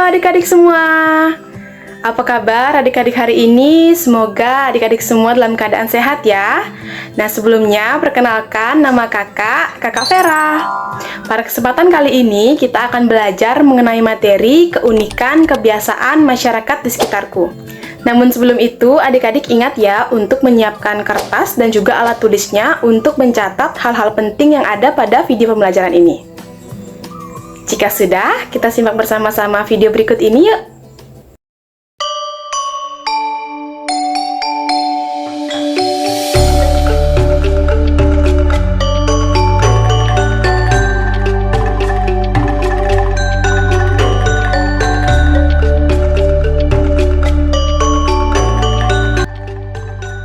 adik-adik semua. Apa kabar adik-adik hari ini? Semoga adik-adik semua dalam keadaan sehat ya. Nah, sebelumnya perkenalkan nama kakak Vera. Pada kesempatan kali ini kita akan belajar mengenai materi keunikan kebiasaan masyarakat di sekitarku. Namun sebelum itu adik-adik ingat ya untuk menyiapkan kertas dan juga alat tulisnya untuk mencatat hal-hal penting yang ada pada video pembelajaran ini. Jika sudah, kita simak bersama-sama video berikut ini yuk.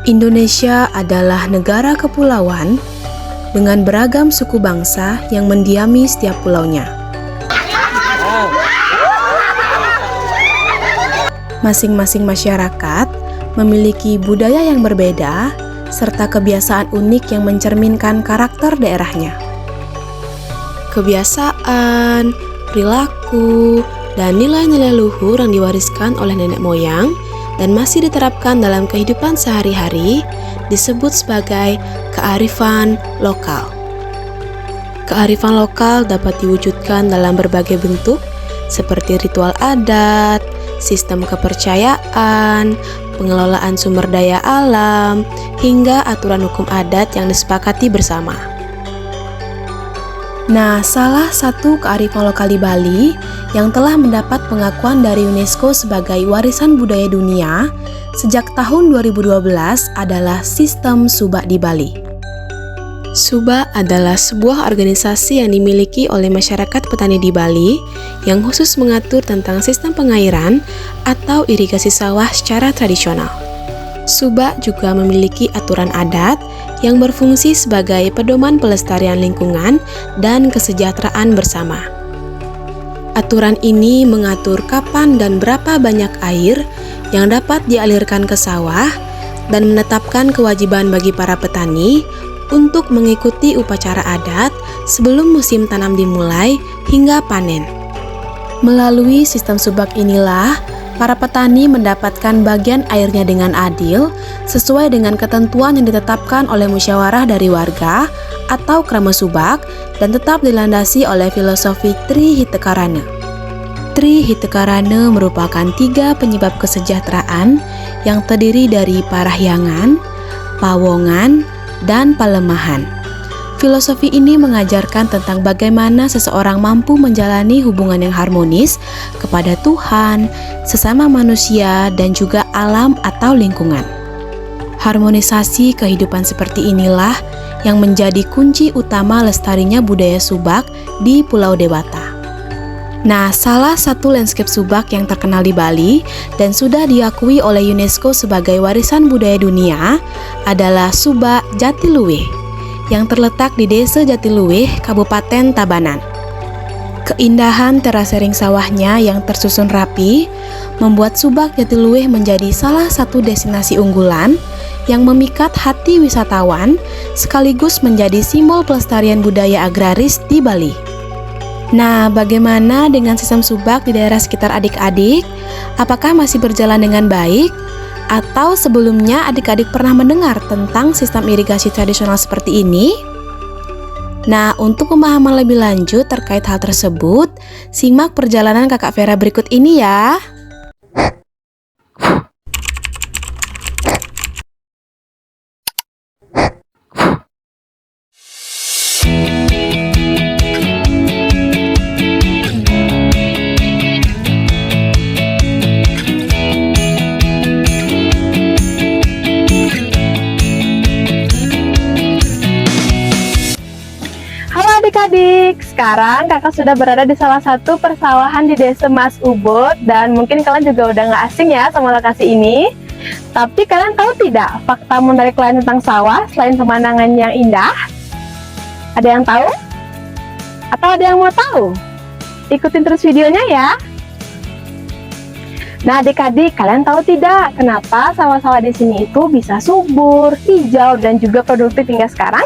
Indonesia adalah negara kepulauan dengan beragam suku bangsa yang mendiami setiap pulaunya. Masing-masing masyarakat memiliki budaya yang berbeda serta kebiasaan unik yang mencerminkan karakter daerahnya. Kebiasaan, perilaku, dan nilai-nilai luhur yang diwariskan oleh nenek moyang dan masih diterapkan dalam kehidupan sehari-hari disebut sebagai kearifan lokal. Kearifan lokal dapat diwujudkan dalam berbagai bentuk seperti ritual adat, sistem kepercayaan, pengelolaan sumber daya alam, hingga aturan hukum adat yang disepakati bersama. Nah, salah satu kearifan lokal di Bali yang telah mendapat pengakuan dari UNESCO sebagai warisan budaya dunia sejak tahun 2012 adalah sistem Subak di Bali. Subak adalah sebuah organisasi yang dimiliki oleh masyarakat petani di Bali yang khusus mengatur tentang sistem pengairan atau irigasi sawah secara tradisional. Subak juga memiliki aturan adat yang berfungsi sebagai pedoman pelestarian lingkungan dan kesejahteraan bersama. Aturan ini mengatur kapan dan berapa banyak air yang dapat dialirkan ke sawah dan menetapkan kewajiban bagi para petani untuk mengikuti upacara adat sebelum musim tanam dimulai hingga panen. Melalui sistem subak inilah, para petani mendapatkan bagian airnya dengan adil sesuai dengan ketentuan yang ditetapkan oleh musyawarah dari warga atau krama subak dan tetap dilandasi oleh filosofi Trihitekarana. Trihitekarana merupakan 3 penyebab kesejahteraan yang terdiri dari parahyangan, pawongan, dan palemahan. Filosofi ini mengajarkan tentang bagaimana seseorang mampu menjalani hubungan yang harmonis kepada Tuhan, sesama manusia, dan juga alam atau lingkungan. Harmonisasi kehidupan seperti inilah yang menjadi kunci utama lestarinya budaya Subak di Pulau Dewata. Nah, salah satu landscape Subak yang terkenal di Bali dan sudah diakui oleh UNESCO sebagai warisan budaya dunia adalah Subak Jatiluwih yang terletak di Desa Jatiluwih, Kabupaten Tabanan. Keindahan terasering sawahnya yang tersusun rapi membuat Subak Jatiluwih menjadi salah satu destinasi unggulan yang memikat hati wisatawan sekaligus menjadi simbol pelestarian budaya agraris di Bali. Nah, bagaimana dengan sistem subak di daerah sekitar adik-adik? Apakah masih berjalan dengan baik? Atau sebelumnya adik-adik pernah mendengar tentang sistem irigasi tradisional seperti ini? Nah, untuk pemahaman lebih lanjut terkait hal tersebut, simak perjalanan kakak Vera berikut ini ya. Adik-adik, sekarang kakak sudah berada di salah satu persawahan di Desa Mas Ubud dan mungkin kalian juga udah nggak asing ya sama lokasi ini. Tapi kalian tahu tidak fakta menarik lain tentang sawah selain pemandangan yang indah? Ada yang tahu? Atau ada yang mau tahu? Ikutin terus videonya ya. Nah adik-adik, kalian tahu tidak kenapa sawah-sawah di sini itu bisa subur, hijau, dan juga produktif hingga sekarang?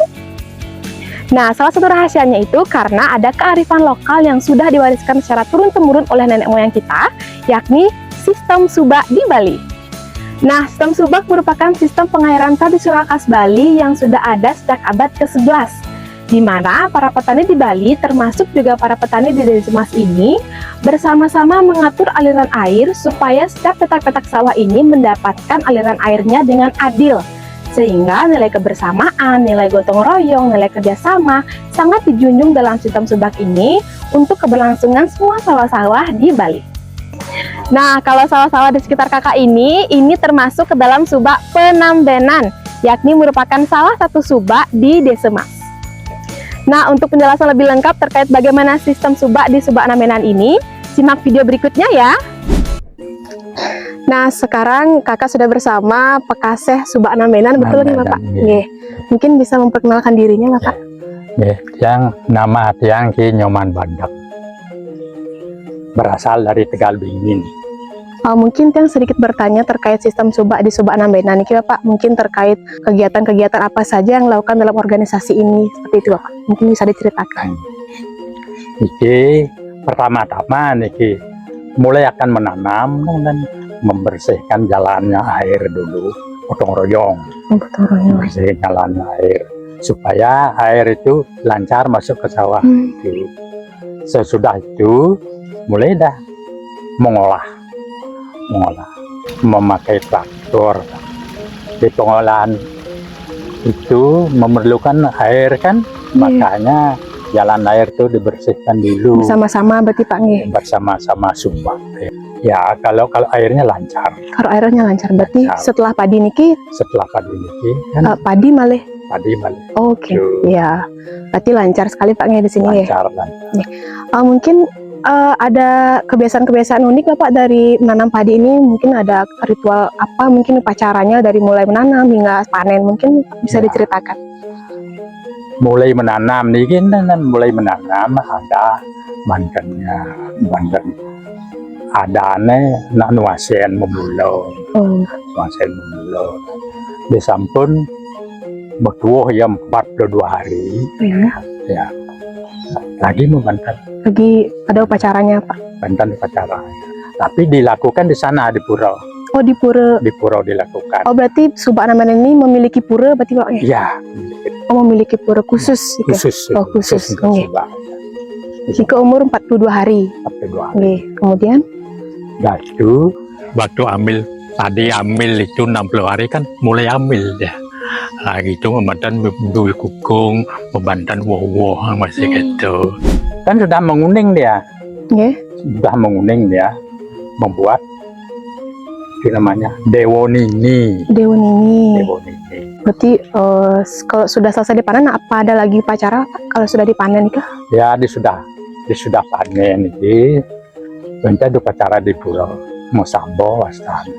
Nah, salah satu rahasianya itu karena ada kearifan lokal yang sudah diwariskan secara turun-temurun oleh nenek moyang kita, yakni sistem subak di Bali. Nah, sistem subak merupakan sistem pengairan tradisional khas Bali yang sudah ada sejak abad ke-11, di mana para petani di Bali, termasuk juga para petani di Desa Mas ini, bersama-sama mengatur aliran air supaya setiap petak-petak sawah ini mendapatkan aliran airnya dengan adil. Sehingga nilai kebersamaan, nilai gotong royong, nilai kerjasama sangat dijunjung dalam sistem subak ini untuk keberlangsungan semua sawah-sawah di Bali. Nah, kalau sawah-sawah di sekitar kakak ini termasuk ke dalam subak Penambenan, yakni merupakan salah satu subak di Desa Mas. Nah, untuk penjelasan lebih lengkap terkait bagaimana sistem subak di Subak Namenan ini, simak video berikutnya ya. Nah, sekarang kakak sudah bersama Pekaseh Subak Namenan, betul nih Bapak? Nggih. Mungkin bisa memperkenalkan dirinya Bapak? Nggih, yang nama tiang Ki Nyoman Badak. Berasal dari Tegal Bingin. Mungkin yang sedikit bertanya terkait sistem subak di Subak Namenan ini Bapak, mungkin terkait kegiatan-kegiatan apa saja yang dilakukan dalam organisasi ini, seperti itu Bapak. Mungkin bisa diceritakan. Iki pertama-tama niki mulai akan menanam dan membersihkan jalannya air dulu, gotong royong, membersihkan jalan air supaya air itu lancar masuk ke sawah. Sesudah itu mulai dah mengolah, memakai traktor. Di pengolahan itu memerlukan air kan, makanya jalan air itu dibersihkan dulu. Bersama-sama berarti Pak nggih? Bersama-sama subak. Ya, kalau airnya lancar. Kalau airnya lancar, berarti lancar. Setelah padi niki? Setelah padi niki kan? Padi malih. Padi malih. Oke, ya. Berarti lancar sekali Pak nggih di sini ya. Lancar. Mungkin ada kebiasaan-kebiasaan unik Bapak dari menanam padi ini. Mungkin ada ritual apa? Mungkin upacaranya dari mulai menanam hingga panen. Mungkin bisa diceritakan. Mulai menanam niki mulai menanam ada bantennya, ada nak nuasen memulai, nuasen memulai. Di sampun bertuah ya 42 hari, ya. Lagi membantan. Lagi ada upacaranya Pak. Bantan upacara. Tapi dilakukan di sana di pura. Oh di pura. Di pura dilakukan. Oh berarti Subak Namenan ini memiliki pura berarti Pak? Iya. Oh memiliki pura khusus. Khusus. Oh khusus. Subak. Jika umur 42 hari. 42 hari. Oke. Kemudian? Waktu ambil itu 60 hari kan mulai ambil ya. Nah gitu membantan bubul kukung, membantan woh masih gitu. Kan sudah menguning dia. Sudah menguning dia. Membuat itu namanya Dewonini. Berarti kalau sudah selesai dipanen, apa ada lagi upacara Pak? Kalau sudah dipanen itu? Ya, sudah panen ini. Bentar upacara di pulau Mosabo wastan.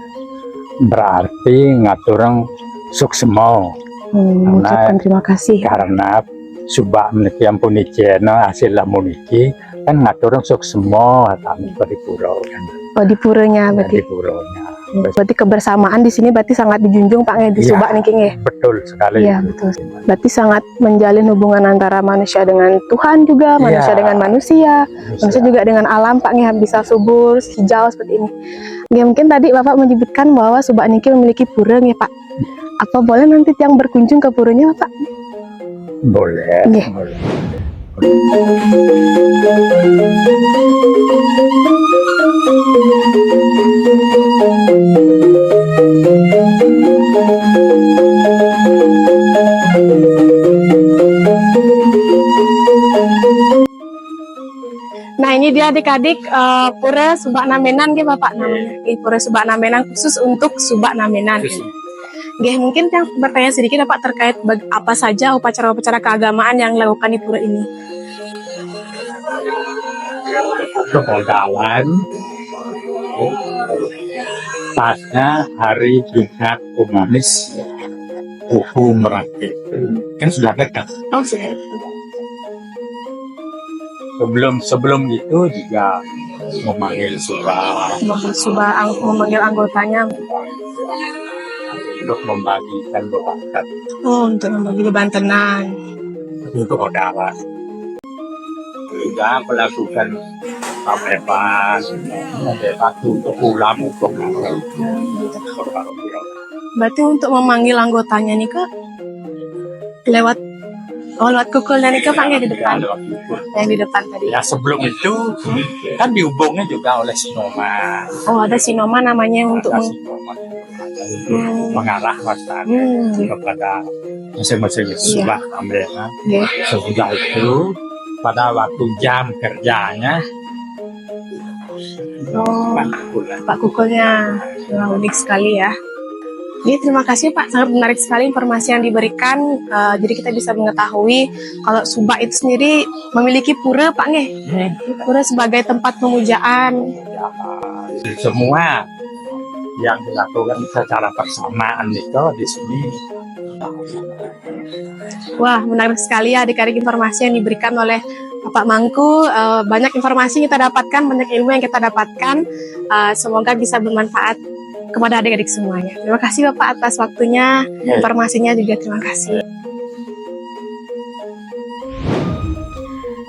Berarti ngaturang suksemo. Mengucapkan terima kasih. Karena subak meniki ampun hasil lamuniki kan ngaturang suksemo kami di pulau kan. Oh di puranya berarti. Di puranya. Berarti kebersamaan di sini berarti sangat dijunjung Pak di Subak niki nggih. Betul sekali. Iya, betul. Berarti sangat menjalin hubungan antara manusia dengan Tuhan juga, manusia dengan manusia juga dengan alam Pak nggih, bisa subur, hijau seperti ini. Nggih, mungkin tadi Bapak menyebutkan bahwa Subak niki memiliki pura nggih Pak. Apa boleh nanti yang berkunjung ke puranya Bapak? Boleh. Nggih. Boleh. Nah ini dia adik-adik pura Subak Namenan nggih Bapak namanya. Pura Subak Namenan khusus untuk Subak Namenan. Nggih, mungkin yang bertanya sedikit Bapak terkait apa saja upacara-upacara keagamaan yang dilakukan di pura ini. Permodalan pasnya hari Jumat Komunis Merakit kan sudah dekat. Oh sudah. Sebelum itu juga memanggil memanggil anggotanya untuk membagikan bebantan. Oh, untuk membagi bebantenan. untuk saudara. Juga melakukan bebas untuk pulang untuk Berarti untuk memanggil anggotanya nih Kak, lewat lewat kukulnya nih Kak, Pak, nggak di depan? Yang di depan tadi. Ya sebelum itu kan dihubungnya juga oleh Sinoma. Oh, ada Sinoma namanya untuk Ada Sinoma untuk mengarah masyarakat kepada masing-masing subak ambenan. Sesudah itu pada waktu jam kerjanya Pak Kukulnya. Wah, unik sekali ya. Ini terima kasih Pak, sangat menarik sekali informasi yang diberikan. Jadi kita bisa mengetahui kalau Subak itu sendiri memiliki pura Pak nggih. Pura sebagai tempat pemujaan. Semua yang dilakukan secara bersamaan itu di sini. Wah, menarik sekali ya adik-adik informasi yang diberikan oleh Bapak Mangku. Banyak informasi yang kita dapatkan, banyak ilmu yang kita dapatkan. Semoga bisa bermanfaat kepada adik-adik semuanya. Terima kasih Bapak atas waktunya, informasinya juga terima kasih.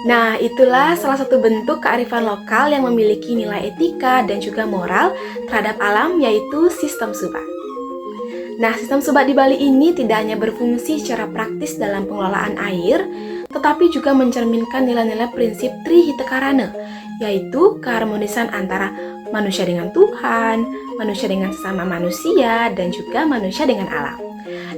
Nah, itulah salah satu bentuk kearifan lokal yang memiliki nilai etika dan juga moral terhadap alam, yaitu sistem subak. Nah, sistem subak di Bali ini tidak hanya berfungsi secara praktis dalam pengelolaan air, tetapi juga mencerminkan nilai-nilai prinsip Trihitakarana, yaitu keharmonisan antara manusia dengan Tuhan, manusia dengan sesama manusia, dan juga manusia dengan alam.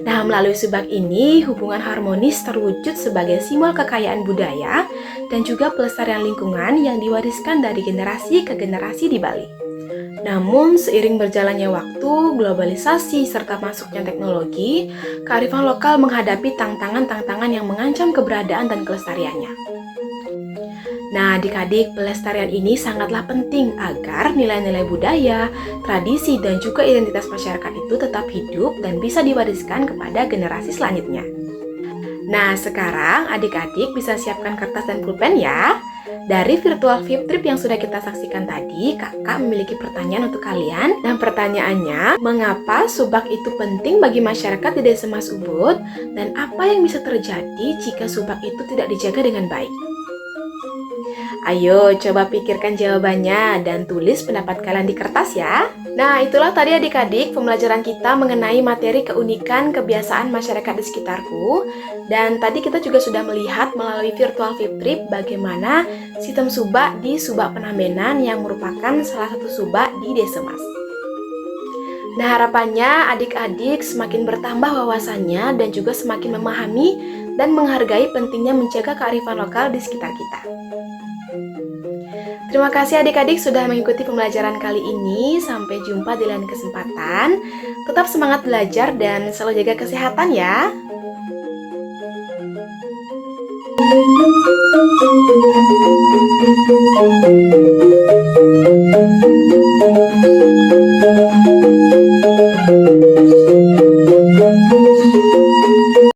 Nah, melalui subak ini, hubungan harmonis terwujud sebagai simbol kekayaan budaya dan juga pelestarian lingkungan yang diwariskan dari generasi ke generasi di Bali. Namun, seiring berjalannya waktu, globalisasi, serta masuknya teknologi, kearifan lokal menghadapi tantangan-tantangan yang mengancam keberadaan dan kelestariannya. Nah, adik-adik, pelestarian ini sangatlah penting agar nilai-nilai budaya, tradisi, dan juga identitas masyarakat itu tetap hidup dan bisa diwariskan kepada generasi selanjutnya. Nah, sekarang adik-adik bisa siapkan kertas dan pulpen ya. Dari virtual field trip yang sudah kita saksikan tadi, kakak memiliki pertanyaan untuk kalian. Dan pertanyaannya, mengapa subak itu penting bagi masyarakat di Desa Mas Ubud? Dan apa yang bisa terjadi jika subak itu tidak dijaga dengan baik? Ayo coba pikirkan jawabannya dan tulis pendapat kalian di kertas ya. Nah, itulah tadi adik-adik pembelajaran kita mengenai materi keunikan kebiasaan masyarakat di sekitarku. Dan tadi kita juga sudah melihat melalui virtual field trip bagaimana sistem subak di Subak Penambenan yang merupakan salah satu subak di Desa Mas. Nah, harapannya adik-adik semakin bertambah wawasannya dan juga semakin memahami dan menghargai pentingnya menjaga kearifan lokal di sekitar kita. Terima kasih adik-adik sudah mengikuti pembelajaran kali ini. Sampai jumpa di lain kesempatan. Tetap semangat belajar dan selalu jaga kesehatan ya.